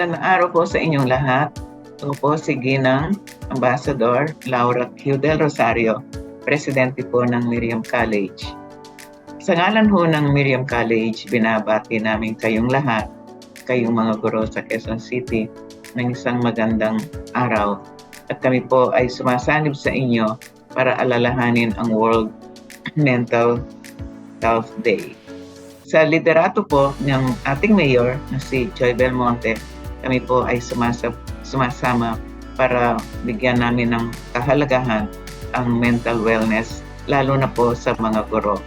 Magandang araw po sa inyong lahat. Ako po si Ginang Ambassador Laura Q. Del Rosario, Presidente po ng Miriam College. Sa ngalan ho ng Miriam College, binabati namin kayong lahat, kayong mga guro sa Quezon City, ng isang magandang araw. At kami po ay sumasanib sa inyo para alalahanin ang World Mental Health Day. Sa liderato po ng ating mayor na si Joy Belmonte, kami po ay sumasama para bigyan namin ng kahalagahan ang mental wellness, lalo na po sa mga guro.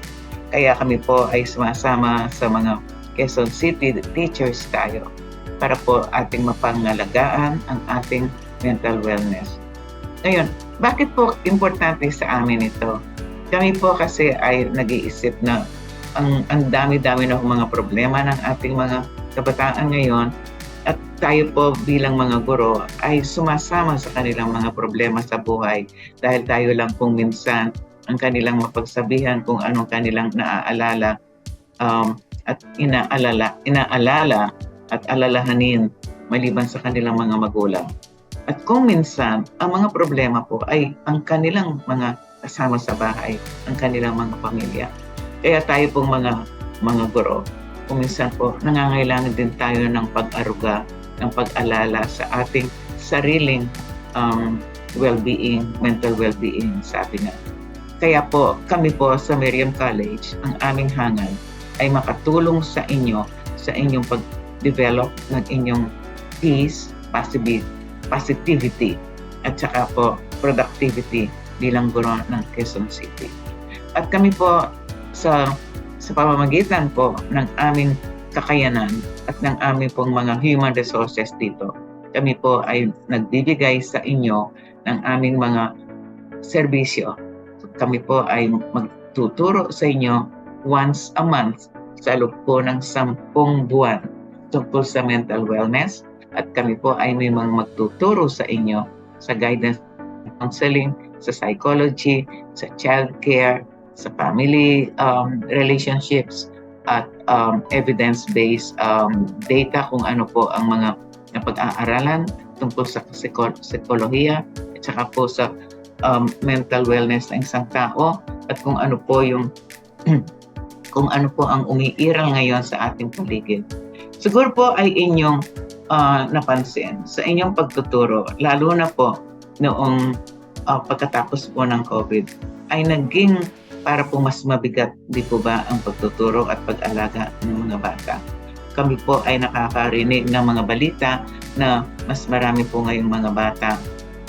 Kaya kami po ay sumasama sa mga Quezon City teachers tayo para po ating mapangalagaan ang ating mental wellness. Ngayon, bakit po importante sa amin ito? Kami po kasi ay nag-iisip na ang dami-dami na mga problema ng ating mga kabataan ngayon, at tayo po bilang mga guro ay sumasama sa kanilang mga problema sa buhay dahil tayo lang kung minsan ang kanilang mapagsabihan kung anong kanilang naaalala at inaalala at alalahanin maliban sa kanilang mga magulang. At kung minsan ang mga problema po ay ang kanilang mga kasama sa bahay, ang kanilang mga pamilya. Kaya tayo pong mga guro, kung minsan po nangangailangan din tayo ng pag-aruga, ng pag-alala sa ating sariling well-being, mental well-being sa atin. Kaya po kami po sa Miriam College, ang aming hangal ay makatulong sa inyo sa inyong pag-develop ng inyong peace, positivity, at saka po productivity bilang guro ng Quezon City. At kami po sa pamamagitan po ng aming kakayanan at ng aming pong mga human resources dito, kami po ay nagbibigay sa inyo ng aming mga serbisyo. Kami po ay magtuturo sa inyo once a month sa loob po ng 10 buwan tungkol sa mental wellness, at kami po ay may mga magtuturo sa inyo sa guidance, counseling, sa psychology, sa child care, sa family relationships, at evidence-based data kung ano po ang mga napag-aaralan tungkol sa psikolohiya at saka po sa mental wellness ng isang tao, at kung ano po kung ano po ang umiiral ngayon sa ating paligid. Siguro po ay inyong napansin sa inyong pagtuturo, lalo na po noong pagkatapos po ng COVID, ay naging para po mas mabigat, di po ba, ang pagtuturo at pag-alaga ng mga bata. Kami po ay nakakarinig ng mga balita na mas marami po ngayong mga bata,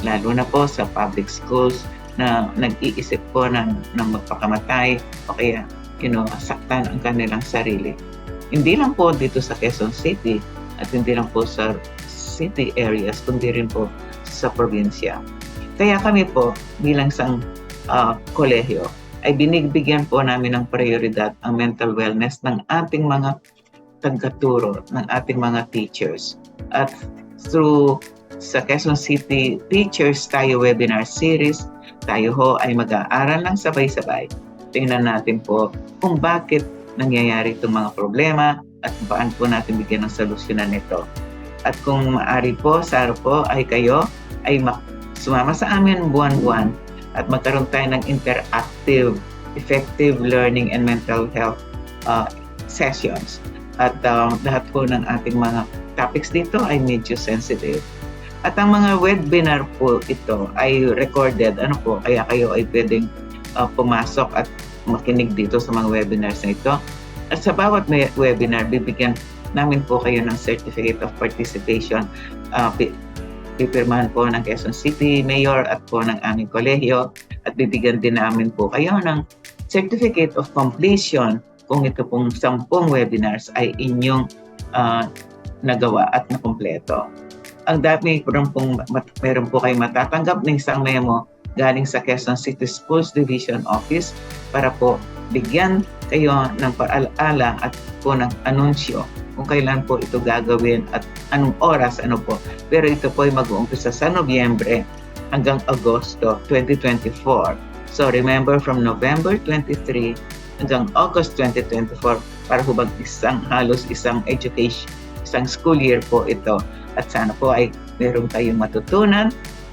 lalo na po sa public schools, na nag-iisip po ng magpakamatay o kaya saktan ang kanilang sarili. Hindi lang po dito sa Quezon City at hindi lang po sa city areas, kundi rin po sa probinsya. Kaya kami po bilang isang kolehiyo ay binibigyan po namin ng prioridad ang mental wellness ng ating mga tagaturo, ng ating mga teachers. At through sa Quezon City Teachers tayo webinar series, tayo ho ay mag-aaral lang sabay-sabay. Tingnan natin po kung bakit nangyayari itong mga problema at paano po natin bigyan ng solusyonan nito. At kung maaari po, sa araw po ay kayo ay sumama sa amin buwan-buwan at magkaroon tayo ng interactive, effective learning and mental health sessions. At lahat po ng ating mga topics dito ay medyo sensitive. At ang mga webinar po ito ay recorded, kaya kayo ay pwedeng pumasok at makinig dito sa mga webinars na ito. At sa bawat webinar, bibigyan namin po kayo ng Certificate of Participation. Pipirmahan po ng Quezon City Mayor at po ng aming kolehiyo, at bibigyan din namin po kayo ng Certificate of Completion kung ito pong 10 webinars ay inyong nagawa at nakumpleto. Ang dami meron po kayong matatanggap ng isang memo galing sa Quezon City Schools Division Office para po bigyan kayo ng paalaala at po ng anunsyo kung kailan po ito gagawin at anong oras, Pero ito po ay mag-uumpisa sa Nobyembre hanggang Agosto 2024. So remember, from November 23 hanggang August 2024, para hubang halos isang school year po ito. at sana po ay meron kayong matutunan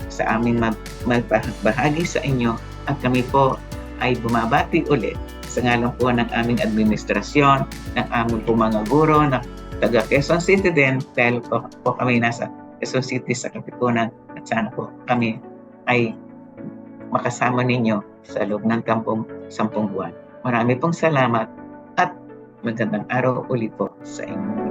sa aming magbahagi sa inyo at kami po ay bumabati ulit sa ngalan po ng aming administrasyon, ng aming po mga guro, ng taga Quezon City din dahil po kami nasa Quezon City sa Katipunan at sana po kami ay makasama ninyo sa loob ng 10 buwan. Marami pong salamat at magandang araw ulit po sa inyo.